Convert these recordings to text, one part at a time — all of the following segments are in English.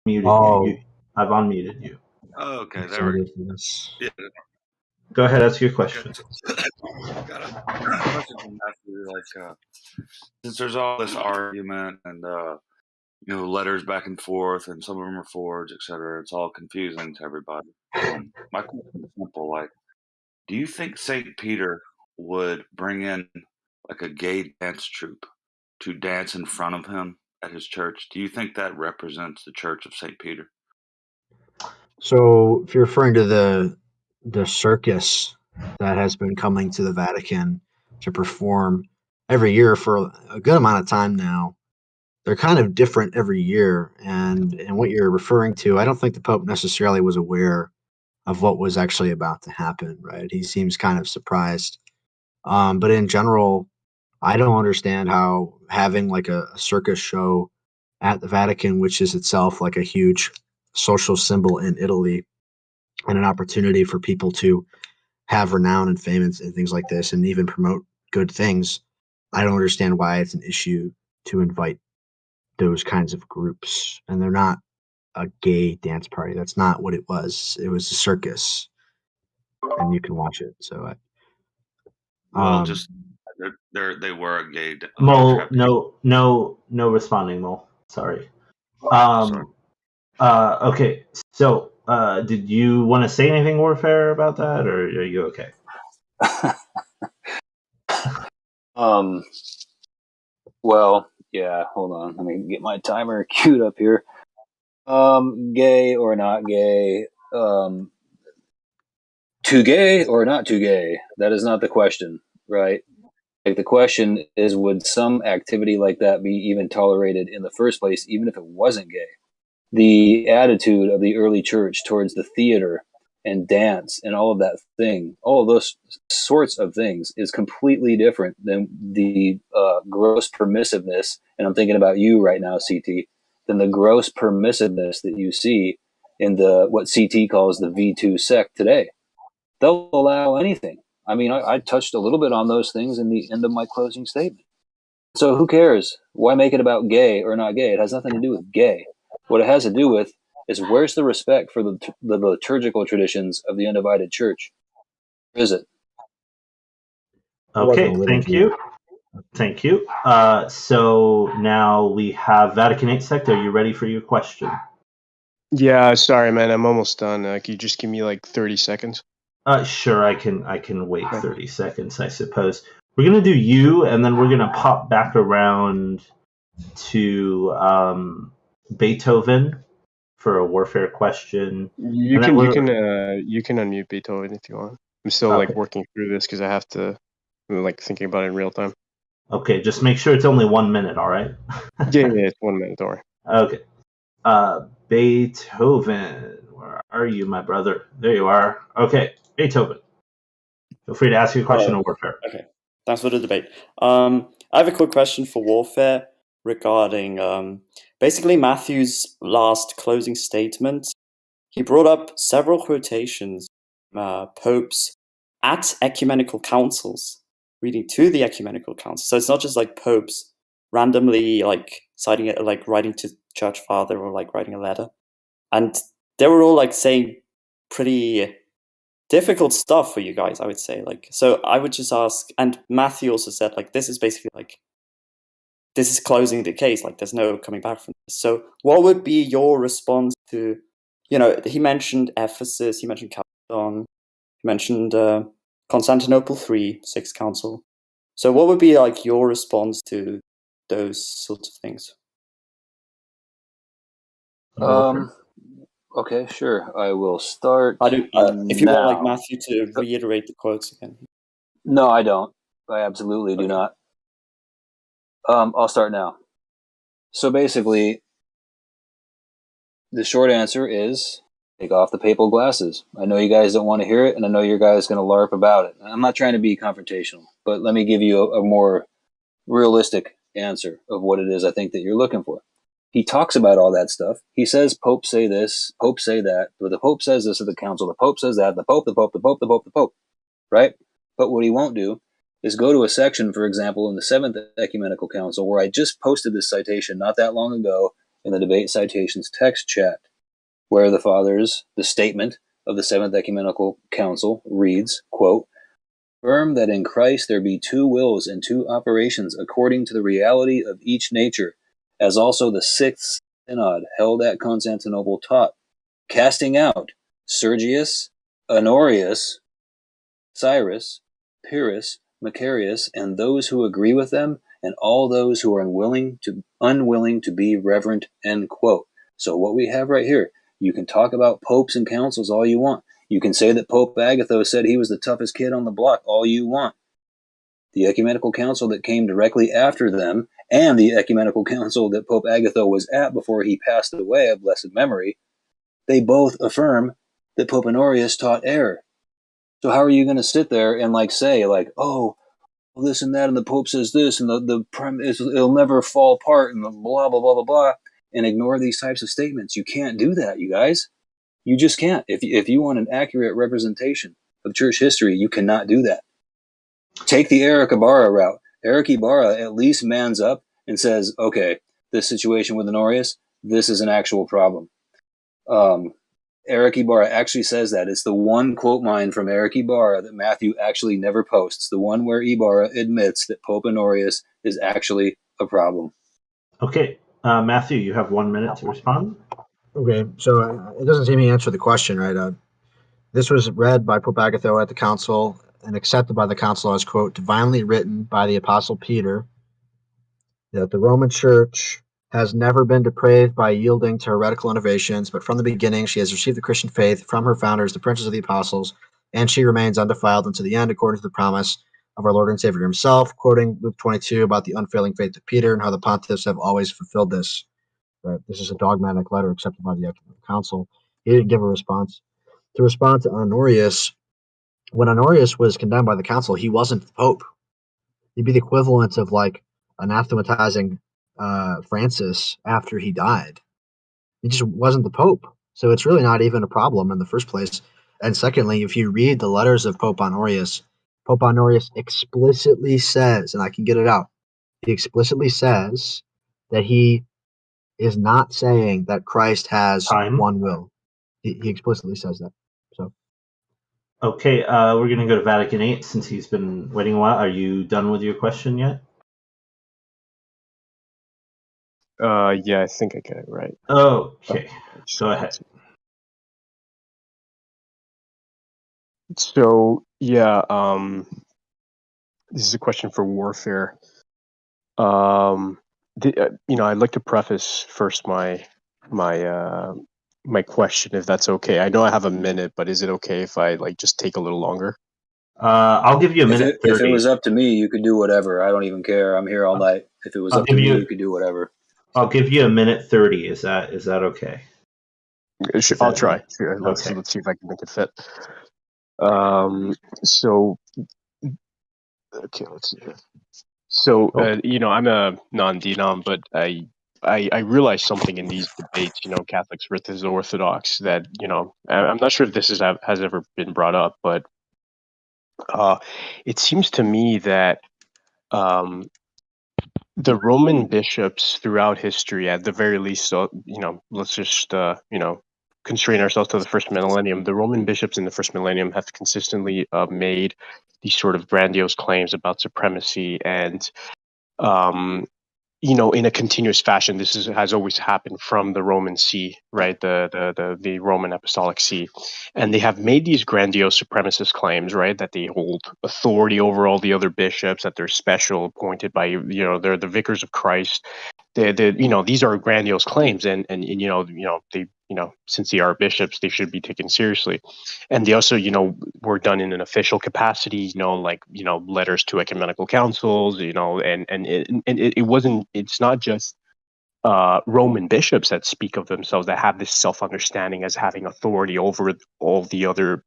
muted you. Oh, I've unmuted you. Oh, okay, there we excited for this. go. Go ahead, ask your question. Got a question from Matthew. Like, since there's all this argument and letters back and forth, and some of them are forged, etc., it's all confusing to everybody. My question is simple: like, do you think Saint Peter would bring in like a gay dance troupe to dance in front of him at his church? Do you think that represents the Church of Saint Peter? So, if you're referring to the circus that has been coming to the Vatican to perform every year for a good amount of time now, they're kind of different every year. And what you're referring to, I don't think the Pope necessarily was aware of what was actually about to happen, right? He seems kind of surprised. But in general, I don't understand how having like a circus show at the Vatican, which is itself like a huge social symbol in Italy, and an opportunity for people to have renown and fame and things like this, and even promote good things. I don't understand why it's an issue to invite those kinds of groups. And they're not a gay dance party. That's not what it was. It was a circus, and you can watch it. So, Well, just they were a gay. Mole, no responding, Mole. Sorry. Sorry. Okay. So, did you want to say anything, Warfare, about that, or are you okay? Well, yeah. Hold on. Let me get my timer queued up here. Gay or not gay? Too gay or not too gay? That is not the question, right? Like, the question is, would some activity like that be even tolerated in the first place, even if it wasn't gay? The attitude of the early church towards the theater and dance and all of that thing, all of those sorts of things, is completely different than the gross permissiveness, and I'm thinking about you right now, CT, than the gross permissiveness that you see in the what CT calls the V2 sect today. They'll allow anything. I mean, I touched a little bit on those things in the end of my closing statement. So who cares? Why make it about gay or not gay? It has nothing to do with gay. What it has to do with is, where's the respect for the liturgical traditions of the undivided church? Where is it? Okay, thank you. Thank you. So now we have Vatican 8 sect. Are you ready for your question? Yeah, sorry, man. I'm almost done. Can you just give me like 30 seconds? Sure, I can wait 30 seconds, I suppose. We're going to do you, and then we're going to pop back around to Beethoven for a warfare question. You can unmute Beethoven if you want. I'm still like working through this because I have to like thinking about it in real time. Okay, just make sure it's only 1 minute, all right? yeah, it's 1 minute, don't worry. Okay. Beethoven, where are you, my brother? There you are. Okay, Beethoven. Feel free to ask your question on warfare. Okay, thanks for the debate. I have a quick question for warfare regarding basically Matthew's last closing statement. He brought up several quotations, popes at ecumenical councils, reading to the ecumenical council. So it's not just like popes randomly like citing it, like writing to church father or like writing a letter. And they were all like saying pretty difficult stuff for you guys, I would say. Like, so I would just ask, and Matthew also said like, this is basically like, this is closing the case. Like, there's no coming back from this. So what would be your response to, he mentioned Ephesus, he mentioned Chalcedon, he mentioned Constantinople III, Sixth Council. So what would be like your response to those sorts of things? Okay, sure. I will start. If you want like Matthew to reiterate the quotes again. No, I don't. I absolutely do not. I'll start now. So basically, the short answer is take off the papal glasses. I know you guys don't want to hear it, and I know your guys going to LARP about it. I'm not trying to be confrontational, but let me give you a more realistic answer of what it is I think that you're looking for. He talks about all that stuff. He says popes say this, popes say that, but the Pope says this at the council, the Pope says that, the Pope, right? But what he won't do is go to a section, for example, in the Seventh Ecumenical Council, where I just posted this citation not that long ago in the debate citations text chat, where the statement of the Seventh Ecumenical Council reads, quote, affirm that in Christ there be two wills and two operations according to the reality of each nature, as also the Sixth Synod held at Constantinople taught, casting out Sergius, Honorius, Cyrus, Pyrrhus, Macarius, and those who agree with them, and all those who are unwilling to be reverent, end quote. So what we have right here, you can talk about popes and councils all you want. You can say that Pope Agatho said he was the toughest kid on the block all you want. The Ecumenical Council that came directly after them, and the Ecumenical Council that Pope Agatho was at before he passed away of blessed memory, they both affirm that Pope Honorius taught error. So how are you going to sit there and say, oh, this and that, and the Pope says this, and it'll never fall apart, and the blah, blah, blah, blah, blah, and ignore these types of statements? You can't do that, you guys. You just can't. If you want an accurate representation of church history, you cannot do that. Take the Eric Ibarra route. Eric Ibarra at least mans up and says, okay, this situation with Honorius, this is an actual problem. Eric Ibarra actually says that. It's the one quote mine from Eric Ibarra that Matthew actually never posts, the one where Ibarra admits that Pope Honorius is actually a problem. Okay, Matthew, you have 1 minute to respond. Okay, so it doesn't seem he answered the question, right? This was read by Pope Agatho at the council and accepted by the council as, quote, divinely written by the Apostle Peter, that the Roman Church has never been depraved by yielding to heretical innovations, but from the beginning she has received the Christian faith from her founders, the princes of the apostles, and she remains undefiled unto the end, according to the promise of our Lord and Savior himself, quoting Luke 22 about the unfailing faith of Peter and how the pontiffs have always fulfilled this. Right? This is a dogmatic letter accepted by the Ecumenical Council. He didn't give a response. To respond to Honorius, when Honorius was condemned by the council, he wasn't the Pope. He'd be the equivalent of anathematizing Francis after he died. He just wasn't the Pope. So it's really not even a problem in the first place. And secondly, if you read the letters of Pope Honorius explicitly says, and I can get it out, he explicitly says that he is not saying that Christ has one will. He explicitly says that. So. Okay, we're going to go to Vatican VIII since he's been waiting a while. Are you done with your question yet? Yeah, I think I get it right. Okay, go ahead. So, yeah, this is a question for warfare. I'd like to preface first my question, if that's okay. I know I have a minute, but is it okay if I just take a little longer? I'll give you a minute. If it was up to me, you could do whatever. I don't even care. I'm here all night. If it was up to me, you could do whatever. I'll give you a minute 30. Is that okay? I'll try. Sure. Let's see if I can make it fit. Okay, let's see here. So, I'm a non-denom, but I realize something in these debates, Catholics versus Orthodox, that, I'm not sure if this has ever been brought up, but it seems to me that the Roman bishops throughout history, at the very least, let's just, constrain ourselves to the first millennium. The Roman bishops in the first millennium have consistently made these sort of grandiose claims about supremacy, and in a continuous fashion. This has always happened from the Roman See, right? The Roman Apostolic See, and they have made these grandiose supremacist claims, right? That they hold authority over all the other bishops, that they're special, appointed by, they're the vicars of Christ. These are grandiose claims, and they, since they are bishops, they should be taken seriously. And they also, were done in an official capacity, letters to ecumenical councils, and it wasn't. It's not just Roman bishops that speak of themselves, that have this self-understanding as having authority over all the other,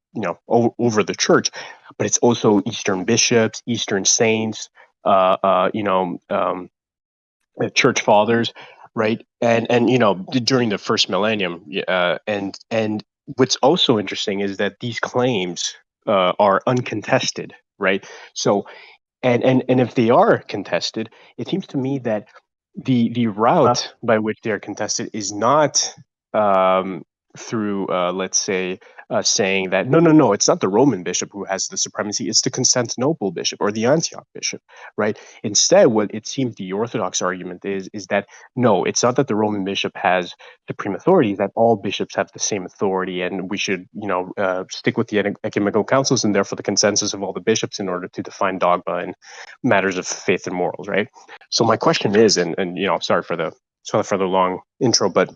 over the church, but it's also Eastern bishops, Eastern saints, church fathers, right? And during the first millennium, and what's also interesting is that these claims are uncontested, right? So, and if they are contested, it seems to me that The route by which they are contested is not through, let's say, saying that no, it's not the Roman bishop who has the supremacy; it's the Constantinople bishop or the Antioch bishop, right? Instead, what it seems the Orthodox argument is that no, it's not that the Roman bishop has supreme authority; that all bishops have the same authority, and we should, stick with the ecumenical councils and therefore the consensus of all the bishops in order to define dogma and matters of faith and morals, right? So my question is, and sorry for the long intro, but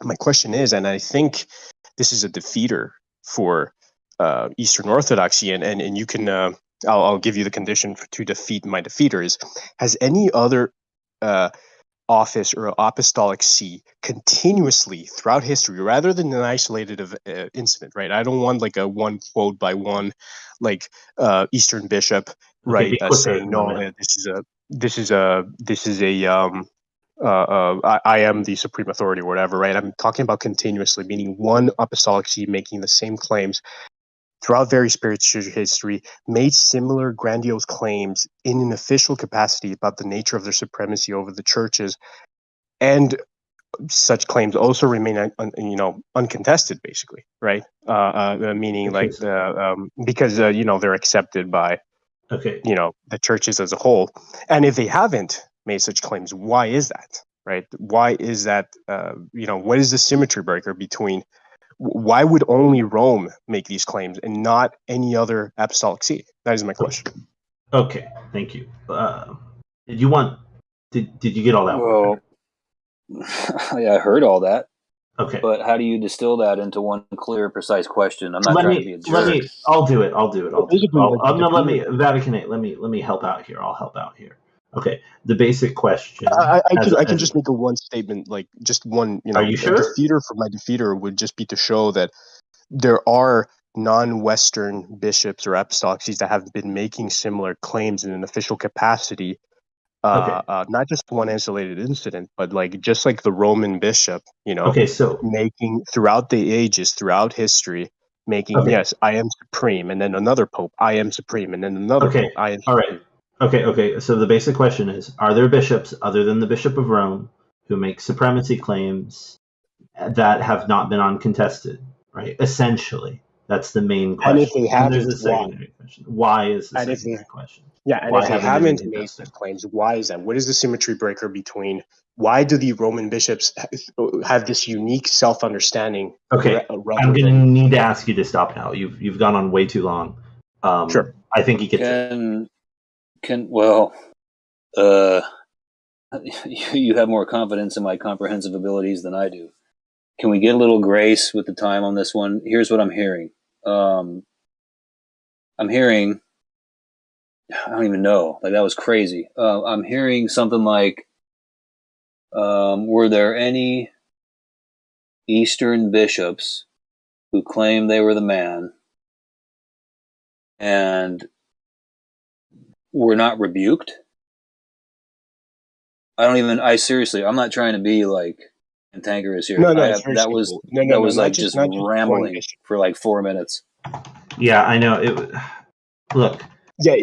my question is, and I think this is a defeater for Eastern Orthodoxy, and you can, I'll give you the condition to defeat my defeater is, has any other office or apostolic see continuously throughout history, rather than an isolated incident, right? I don't want like a one quote by one, like Eastern bishop, right, saying no, this is a I am the supreme authority or whatever, right? I'm talking about continuously, meaning one apostolic see making the same claims throughout various periods of history, made similar grandiose claims in an official capacity about the nature of their supremacy over the churches, and such claims also remain uncontested, basically, right? Meaning like because they're accepted by the churches as a whole. And if they haven't made such claims, why is that, right? Why is that? What is the symmetry breaker between? Why would only Rome make these claims and not any other apostolic see? That is my question. Okay, thank you. Did you get all that? Well, yeah, I heard all that. Okay. But how do you distill that into one clear, precise question? I'm not trying to be a jerk. I'll do it. I'm gonna let me Let me help out here. I'll help out here. Okay. The basic question. I can just make a one statement, like just one. Are you sure? Defeater for my defeater would just be to show that there are non-Western bishops or apostolic sees that have been making similar claims in an official capacity. Not just one isolated incident, but just like the Roman bishop, making throughout the ages, throughout history, making yes, I am supreme, and then another pope, I am supreme, and then another pope, I am supreme. All right. Okay. So the basic question is: are there bishops other than the Bishop of Rome who make supremacy claims that have not been uncontested? Right. Essentially, that's the main question. And if they haven't, there's a secondary question. Why is the secondary question? Yeah, and if they haven't made such claims, why is that? What is the symmetry breaker between? Why do the Roman bishops have this unique self-understanding? Okay, I'm going to need to ask you to stop now. You've gone on way too long. Sure. I think you can. You have more confidence in my comprehensive abilities than I do. Can we get a little grace with the time on this one? Here's what I'm hearing. I'm hearing, I don't even know, like that was crazy. I'm hearing something like, were there any Eastern bishops who claimed they were the man and were not rebuked? I seriously, I'm not trying to be like cantankerous here. That was like just rambling for like 4 minutes. Yeah, I know. Look. Yeah,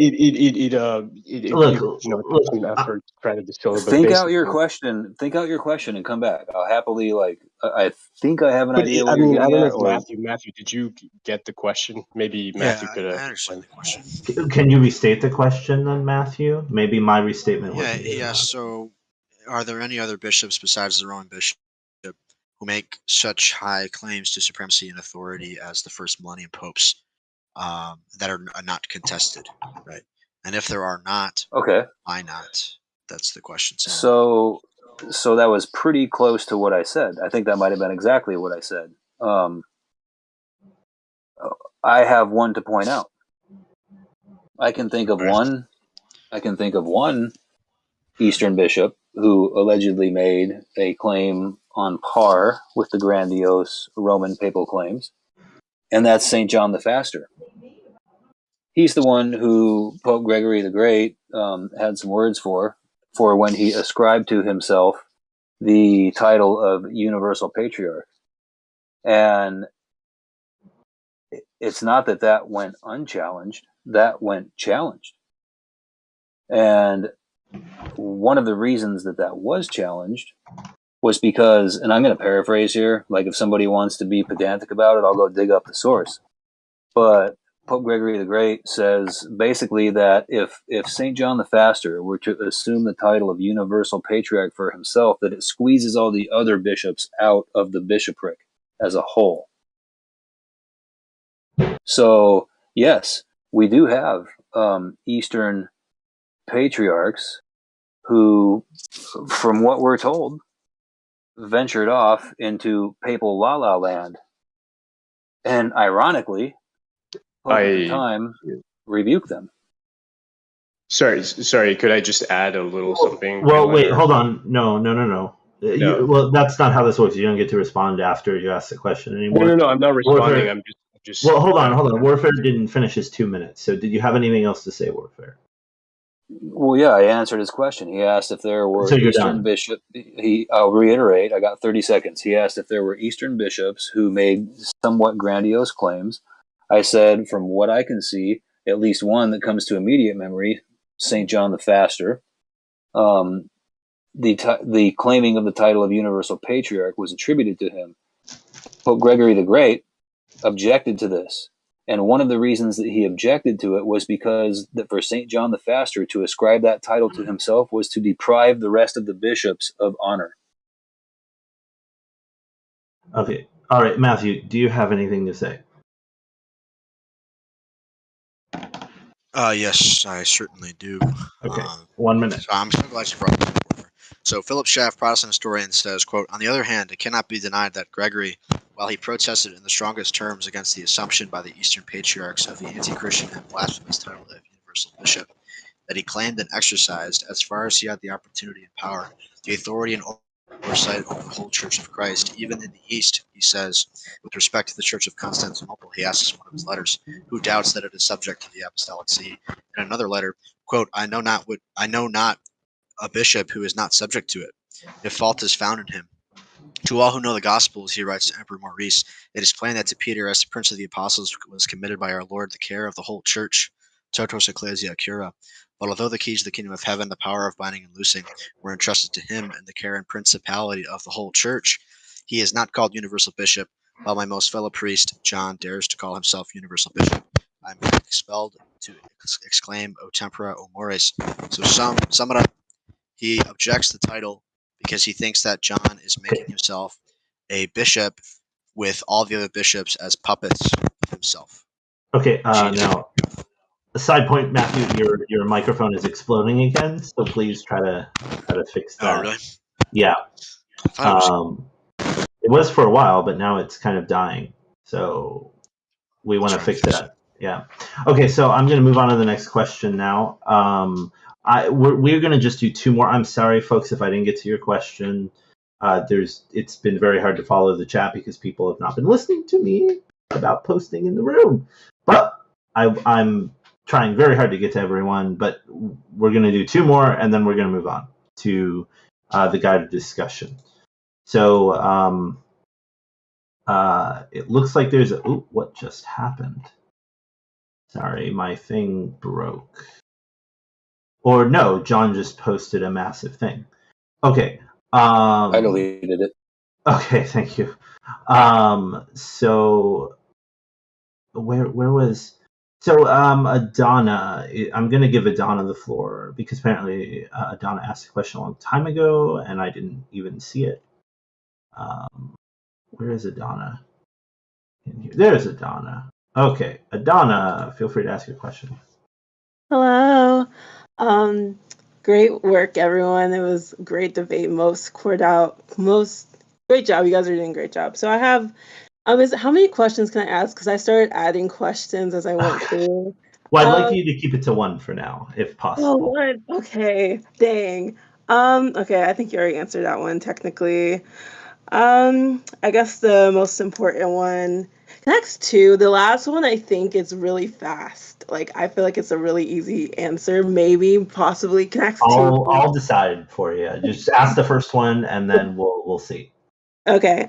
after trying to distill it. Think out your question and come back. I'll happily I think I have an idea what you're getting at. Matthew, did you get the question? Maybe Matthew could have. I understand the question. Can you restate the question then, Matthew? Maybe my restatement was. Yeah. So, are there any other bishops besides the Roman bishop who make such high claims to supremacy and authority as the first millennium popes that are not contested, right? And if there are not, why not? That's the question. So that was pretty close to what I said. I think that might have been exactly what I said. I have one to point out. I can think of one Eastern bishop who allegedly made a claim on par with the grandiose Roman papal claims, and that's St. John the Faster. He's the one who Pope Gregory the Great had some words for when he ascribed to himself the title of Universal Patriarch. And it's not that went unchallenged, that went challenged. And one of the reasons that was challenged was because, and I'm going to paraphrase here, like if somebody wants to be pedantic about it, I'll go dig up the source. But Pope Gregory the Great says basically that if St. John the Faster were to assume the title of Universal Patriarch for himself, that it squeezes all the other bishops out of the bishopric as a whole. So, yes, we do have Eastern patriarchs who, from what we're told, ventured off into papal la la land. And ironically, Pope at the time rebuked them. Sorry. Could I just add a little something? Well, wait, hold on. No. Well, that's not how this works. You don't get to respond after you ask the question anymore. No. I'm not responding. I'm just. Well, hold on. Warfare didn't finish his 2 minutes. So, did you have anything else to say, Warfare? Well, yeah, I answered his question. He asked if there were Eastern bishops. I'll reiterate. I got 30 seconds. He asked if there were Eastern bishops who made somewhat grandiose claims. I said, from what I can see, at least one that comes to immediate memory, St. John the Faster. The claiming of the title of Universal Patriarch was attributed to him. Pope Gregory the Great objected to this. And one of the reasons that he objected to it was because that for St. John the Faster to ascribe that title to himself was to deprive the rest of the bishops of honor. Okay. All right, Matthew, do you have anything to say? Yes, I certainly do. Okay, 1 minute. So I'm so glad you brought that up. So Philip Schaff, Protestant historian, says, quote, "On the other hand, it cannot be denied that Gregory, while he protested in the strongest terms against the assumption by the Eastern Patriarchs of the anti-Christian and blasphemous title of Universal Bishop, that he claimed and exercised, as far as he had the opportunity and power, the authority and oversight over the whole Church of Christ, even in the East," he says. With respect to the Church of Constantinople, he asks in one of his letters, "Who doubts that it is subject to the Apostolic See?" In another letter, quote, I know not a bishop who is not subject to it, if fault is found in him. To all who know the Gospels, he writes to Emperor Maurice, it is plain that to Peter, as the Prince of the Apostles, was committed by our Lord the care of the whole Church, totos ecclesia cura. But although the keys of the kingdom of heaven, the power of binding and loosing, were entrusted to him, and the care and principality of the whole Church, he is not called Universal Bishop, while my most fellow priest, John, dares to call himself Universal Bishop. I am expelled to exclaim, O tempora, O mores. So sum it up. He objects to the title because he thinks that John is making himself a bishop with all the other bishops as puppets of himself. Okay, now, a side point, Matthew, your microphone is exploding again, so please try to fix that. Oh, really? Yeah. I thought it was for a while, but now it's kind of dying. So we want to fix it. Yeah. Okay, so I'm going to move on to the next question now. We're going to just do two more. I'm sorry, folks, if I didn't get to your question. It's been very hard to follow the chat because people have not been listening to me about posting in the room. But I'm trying very hard to get to everyone. But we're going to do two more, and then we're going to move on to the guided discussion. So it looks like there's a... Ooh, what just happened? Sorry, my thing broke. Or no, John just posted a massive thing. Okay. I deleted it. Okay, thank you. So where was... So Adana, I'm going to give Adana the floor because apparently Adana asked a question a long time ago and I didn't even see it. Where is Adana? In here. There's Adana. Okay, Adana, feel free to ask your question. Hello. Great work, everyone. It was a great debate. Great job. You guys are doing a great job. So I have, how many questions can I ask? Because I started adding questions as I went through. Well, I'd like you to keep it to one for now, if possible. Oh, one. Okay. Dang. Okay, I think you already answered that one technically. I guess the most important one. Next two, the last one I think is really fast. Like I feel like it's a really easy answer. Maybe, possibly. I'll decide for you. Just ask the first one, and then we'll see. Okay.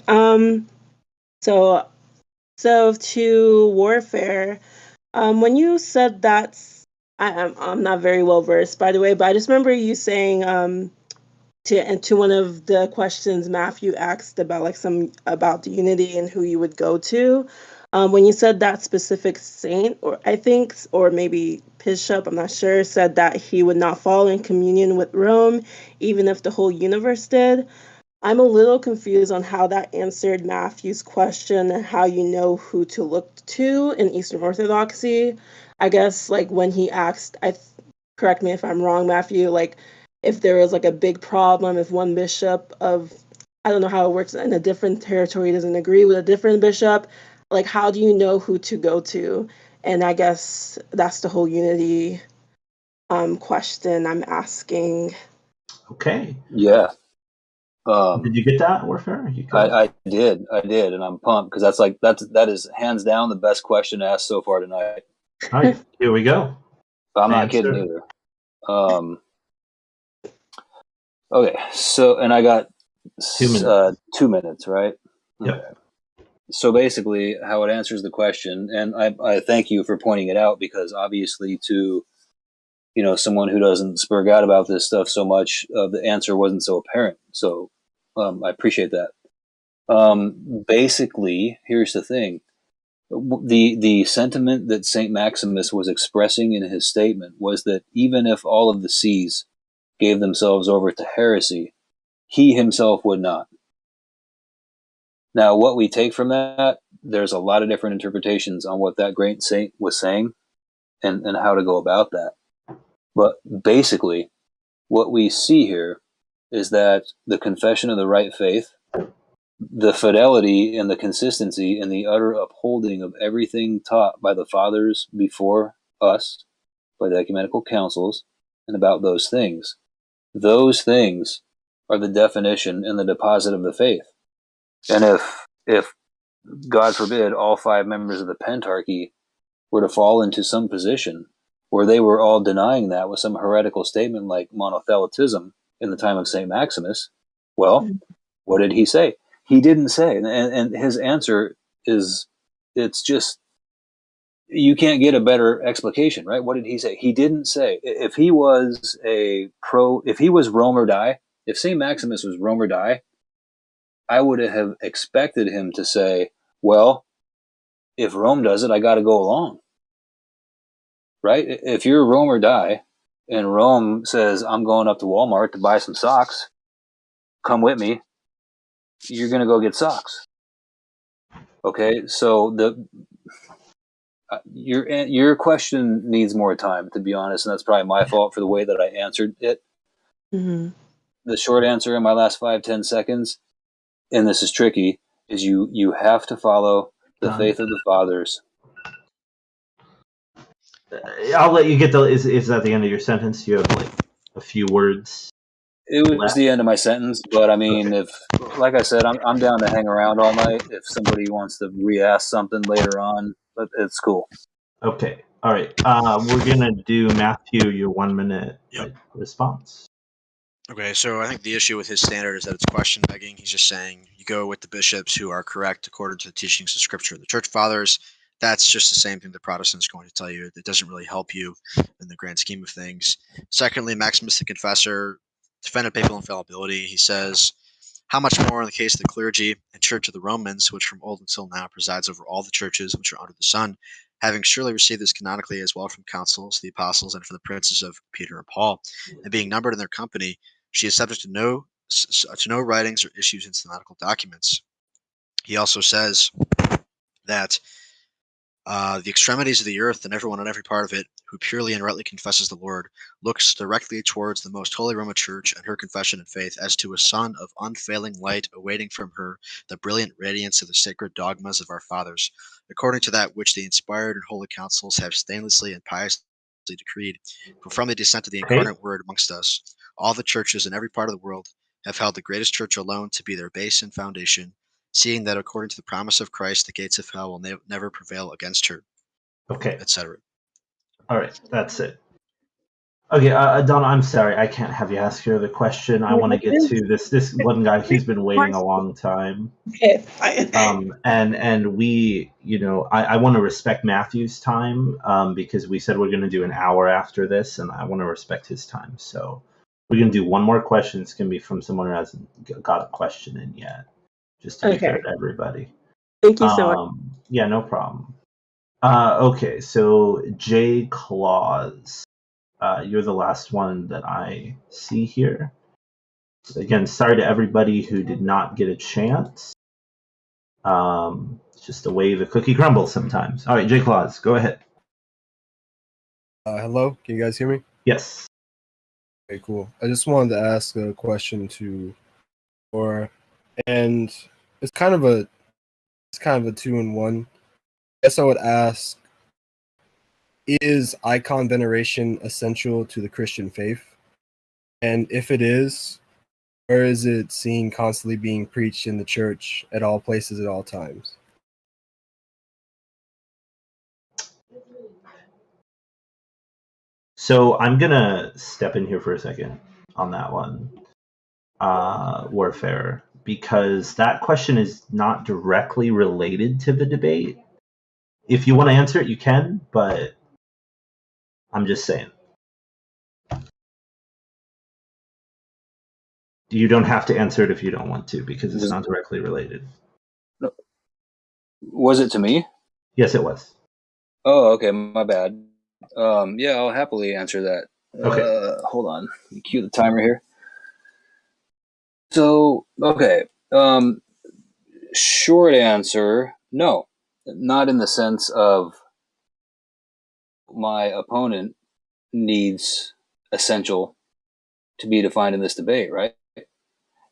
So to warfare. When you said that I'm not very well versed, by the way, but I just remember you saying to one of the questions Matthew asked about like some about the unity and who you would go to. When you said that specific saint, or I think, or maybe bishop, I'm not sure, said that he would not fall in communion with Rome, even if the whole universe did. I'm a little confused on how that answered Matthew's question and how you know who to look to in Eastern Orthodoxy. I guess like when he asked, correct me if I'm wrong, Matthew, like if there was like a big problem, if one bishop of, I don't know how it works in a different territory doesn't agree with a different bishop, like how do you know who to go to? And I guess that's the whole unity question I'm asking. Okay. Yeah. Did you get that, Warfare? You could. I did, and I'm pumped because that is hands down the best question asked so far tonight. All right, here we go. I'm not kidding either. Okay, so and I got 2 minutes. 2 minutes, right? Yep. Okay. So basically, how it answers the question, and I thank you for pointing it out because obviously, to someone who doesn't spurg out about this stuff so much, the answer wasn't so apparent. So I appreciate that. Basically, here's the thing: the sentiment that Saint Maximus was expressing in his statement was that even if all of the sees gave themselves over to heresy, he himself would not. Now, what we take from that, there's a lot of different interpretations on what that great saint was saying and how to go about that. But basically, what we see here is that the confession of the right faith, the fidelity and the consistency and the utter upholding of everything taught by the fathers before us, by the ecumenical councils, and about those things are the definition and the deposit of the faith. And if God forbid all 5 members of the Pentarchy were to fall into some position where they were all denying that with some heretical statement like monothelitism in the time of St. Maximus, well, what did he say? He didn't say. And his answer is, it's just, you can't get a better explication, right? What did he say? He didn't say. If he was Rome or die, if St. Maximus was Rome or die, I would have expected him to say, well, if Rome does it, I got to go along. Right? If you're Rome or die, and Rome says, I'm going up to Walmart to buy some socks, come with me, you're going to go get socks. Okay, so your question needs more time, to be honest, and that's probably my fault for the way that I answered it. Mm-hmm. The short answer in my last 5-10 seconds, and this is tricky, is you have to follow the faith of the fathers. I'll let you get is that the end of your sentence? You have like a few words. It was the end of my sentence, but I mean, if, like I said, I'm down to hang around all night. If somebody wants to re-ask something later on, but it's cool. Okay, all right. We're gonna do Matthew your 1 minute response. Okay, so I think the issue with his standard is that it's question begging. He's just saying you go with the bishops who are correct according to the teachings of Scripture. The Church Fathers, that's just the same thing the Protestants are going to tell you. It doesn't really help you in the grand scheme of things. Secondly, Maximus the Confessor defended papal infallibility. He says, how much more in the case of the clergy and Church of the Romans, which from old until now presides over all the churches which are under the sun, having surely received this canonically as well from councils, the apostles, and from the princes of Peter and Paul, and being numbered in their company, she is subject to no writings or issues in synodical documents. He also says that the extremities of the earth and everyone in every part of it who purely and rightly confesses the Lord looks directly towards the most holy Roman Church and her confession and faith as to a sun of unfailing light awaiting from her the brilliant radiance of the sacred dogmas of our fathers, according to that which the inspired and holy councils have stainlessly and piously decreed. For from the descent of the incarnate Word amongst us, all the churches in every part of the world have held the greatest church alone to be their base and foundation, seeing that according to the promise of Christ, the gates of hell will never prevail against her. Okay. Etc. All right, that's it. Okay, Donna, I'm sorry, I can't have you ask your other question. I want to get to this one guy. He's been waiting a long time. Okay, fine. And we, I want to respect Matthew's time, because we said we're going to do an hour after this, and I want to respect his time. So we're going to do one more question. It's going to be from someone who hasn't got a question in yet, just to be fair to everybody. Thank you so much. Yeah, no problem. Okay, so J. Claus. You're the last one that I see here. Again, sorry to everybody who did not get a chance. It's just the way the cookie crumbles sometimes. All right, J. Claus, go ahead. Hello, can you guys hear me? Yes. Okay, cool. I just wanted to ask a question and it's kind of a 2-in-1. I guess I would ask, is icon veneration essential to the Christian faith? And if it is, where is it seen constantly being preached in the church at all places at all times? So I'm going to step in here for a second on that one, Warfare, because that question is not directly related to the debate. If you want to answer it, you can, but I'm just saying. You don't have to answer it if you don't want to, because it's not directly related. Was it to me? Yes, it was. Oh, okay, my bad. Yeah, I'll happily answer that. Okay. Hold on. Let me cue the timer here. So, okay. Short answer, no. Not in the sense of my opponent needs essential to be defined in this debate, right?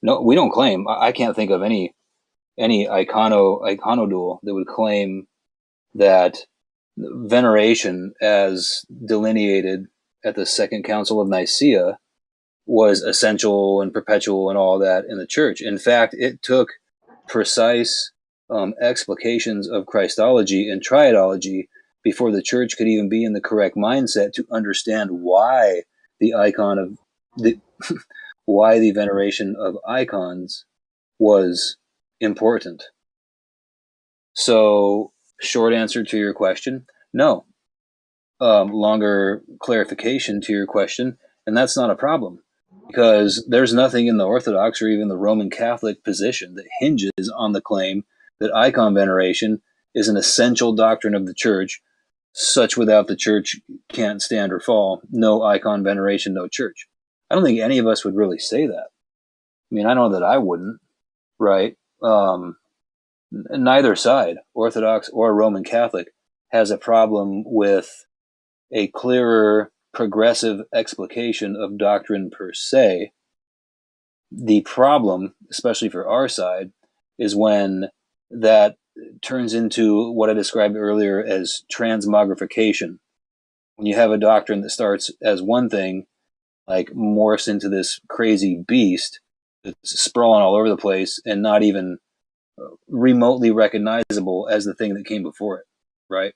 No, we don't claim. I can't think of any iconodual that would claim that veneration as delineated at the Second Council of Nicaea was essential and perpetual and all that in the church. In fact, it took precise explications of Christology and triadology before the church could even be in the correct mindset to understand why the icon of the why the veneration of icons was important. So, short answer to your question, no. Longer clarification to your question, and that's not a problem, because there's nothing in the Orthodox or even the Roman Catholic position that hinges on the claim that icon veneration is an essential doctrine of the church, such without the church can't stand or fall. No icon veneration, no church. I don't think any of us would really say that. I mean, I know that I wouldn't, right? Neither side, Orthodox or Roman Catholic, has a problem with a clearer progressive explication of doctrine per se. The problem, especially for our side, is when that turns into what I described earlier as transmogrification. When you have a doctrine that starts as one thing, like morphs into this crazy beast that's sprawling all over the place and not even remotely recognizable as the thing that came before it, right?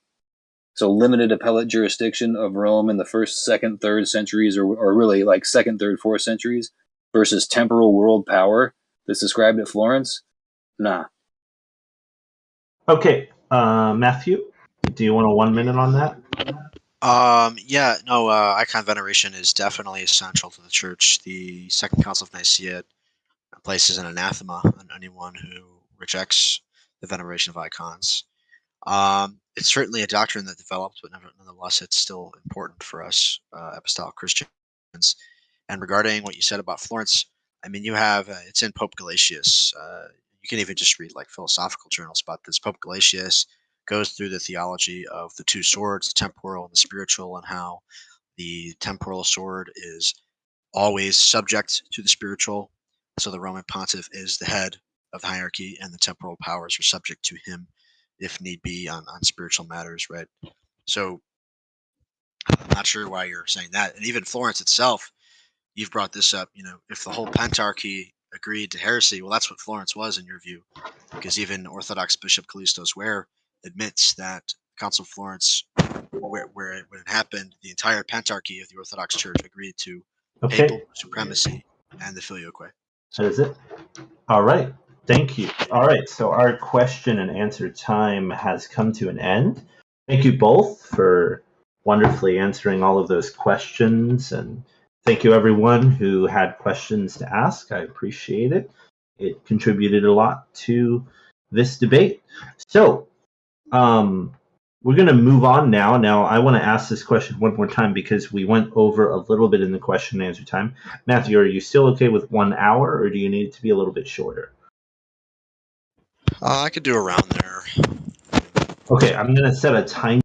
So limited appellate jurisdiction of Rome in the first, second, third centuries, or really like second, third, fourth centuries, versus temporal world power that's described at Florence. Nah. Okay, Matthew, do you want a 1 minute on that? Yeah, no, icon veneration is definitely essential to the church. The Second Council of Nicaea places an anathema on anyone who rejects the veneration of icons. It's certainly a doctrine that developed, but nonetheless, it's still important for us apostolic Christians. And regarding what you said about Florence, I mean, you have it's in Pope Gelasius. You can even just read like philosophical journals about this. Pope Gelasius goes through the theology of the two swords, the temporal and the spiritual, and how the temporal sword is always subject to the spiritual. So the Roman pontiff is the head of the hierarchy, and the temporal powers are subject to him if need be on spiritual matters, right? So I'm not sure why you're saying that. And even Florence itself, you've brought this up, if the whole pentarchy agreed to heresy, well, that's what Florence was in your view, because even Orthodox Bishop Callistos Ware admits that Council of Florence, when it happened, the entire pentarchy of the Orthodox Church agreed to Okay. papal supremacy and the filioque. That is it. All right. Thank you. All right. So our question and answer time has come to an end. Thank you both for wonderfully answering all of those questions. And thank you, everyone who had questions to ask. I appreciate it. It contributed a lot to this debate. So we're going to move on now. Now, I want to ask this question one more time because we went over a little bit in the question and answer time. Matthew, are you still okay with 1 hour, or do you need it to be a little bit shorter? I could do around there. Okay, I'm going to set a time